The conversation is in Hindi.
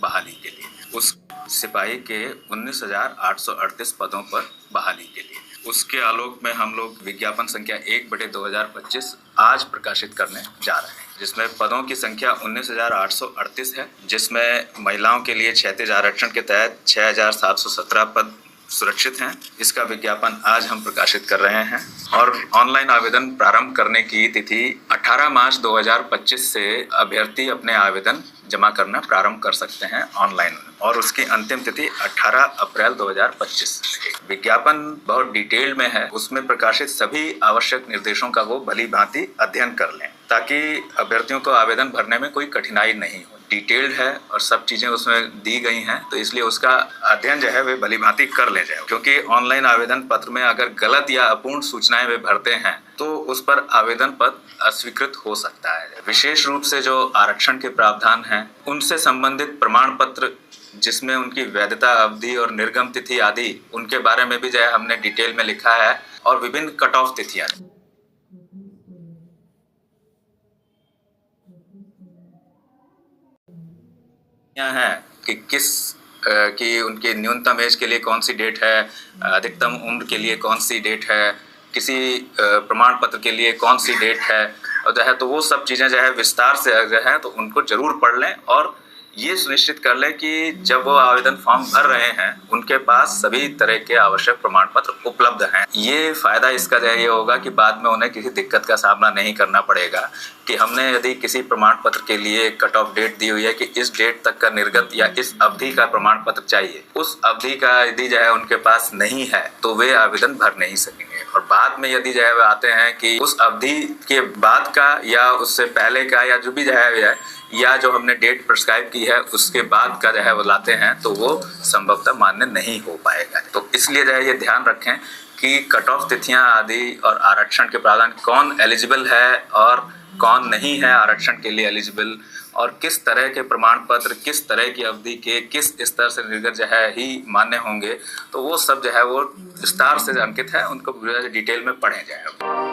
बहाली के लिए, उस सिपाही के 19,838 पदों पर बहाली के लिए। उसके आलोक में हम लोग विज्ञापन संख्या 1/2025 आज प्रकाशित करने जा रहे हैं, जिसमें पदों की संख्या 19,838 है, जिसमें महिलाओं के लिए क्षैतिज आरक्षण के तहत 6,717 पद सुरक्षित हैं। इसका विज्ञापन आज हम प्रकाशित कर रहे हैं और ऑनलाइन आवेदन प्रारंभ करने की तिथि 18 मार्च 2025 से अभ्यर्थी अपने आवेदन जमा करना प्रारंभ कर सकते हैं ऑनलाइन, और उसकी अंतिम तिथि 18 अप्रैल 2025। विज्ञापन बहुत डिटेल में है, उसमें प्रकाशित सभी आवश्यक निर्देशों का वो भली भांति अध्ययन कर लें ताकि अभ्यर्थियों को आवेदन भरने में कोई कठिनाई नहीं हो। डिटेल्ड है और सब चीज़ें उसमें दी गई हैं, तो इसलिए उसका अध्ययन जो है वे भली भांति कर ले जाए, क्योंकि ऑनलाइन आवेदन पत्र में अगर गलत या अपूर्ण सूचनाएं वे भरते हैं तो उस पर आवेदन पत्र अस्वीकृत हो सकता है। विशेष रूप से जो आरक्षण के प्रावधान हैं उनसे संबंधित प्रमाण पत्र, जिसमें उनकी वैधता अवधि और निर्गम तिथि आदि, उनके बारे में भी जो है हमने डिटेल में लिखा है, और विभिन्न कट ऑफ तिथियां हैं कि कि उनकी न्यूनतम एज के लिए कौन सी डेट है, अधिकतम उम्र के लिए कौन सी डेट है, किसी प्रमाण पत्र के लिए कौन सी डेट है, और जो है तो वो सब चीज़ें जो है विस्तार से अगर है तो उनको जरूर पढ़ लें, और ये सुनिश्चित कर लें कि जब वो आवेदन फॉर्म भर रहे हैं उनके पास सभी तरह के आवश्यक प्रमाण पत्र उपलब्ध हैं। ये फायदा इसका जो है ये होगा कि बाद में उन्हें किसी दिक्कत का सामना नहीं करना पड़ेगा कि हमने यदि किसी प्रमाण पत्र के लिए कट ऑफ डेट दी हुई है कि इस डेट तक का निर्गत या इस अवधि का प्रमाण पत्र चाहिए, उस अवधि का यदि जो है उनके पास नहीं है तो वे आवेदन भर नहीं सकेंगे। और बाद में यदि जो है वे आते हैं कि उस अवधि के बाद का या उससे पहले का या जो भी जो है या जो हमने डेट प्रिस्क्राइब की है उसके बाद का जो है वो लाते हैं, तो वो संभवतः मान्य नहीं हो पाएगा। तो इसलिए जो है ये ध्यान रखें कि कट ऑफ तिथियां आदि और आरक्षण के प्रावधान, कौन एलिजिबल है और कौन नहीं है आरक्षण के लिए एलिजिबल, और किस तरह के प्रमाण पत्र किस तरह की अवधि के किस स्तर से निर्गत जो है ही मान्य होंगे, तो वो सब जो है वो विस्तार से अंकित है, उनको डिटेल में पढ़े जाए।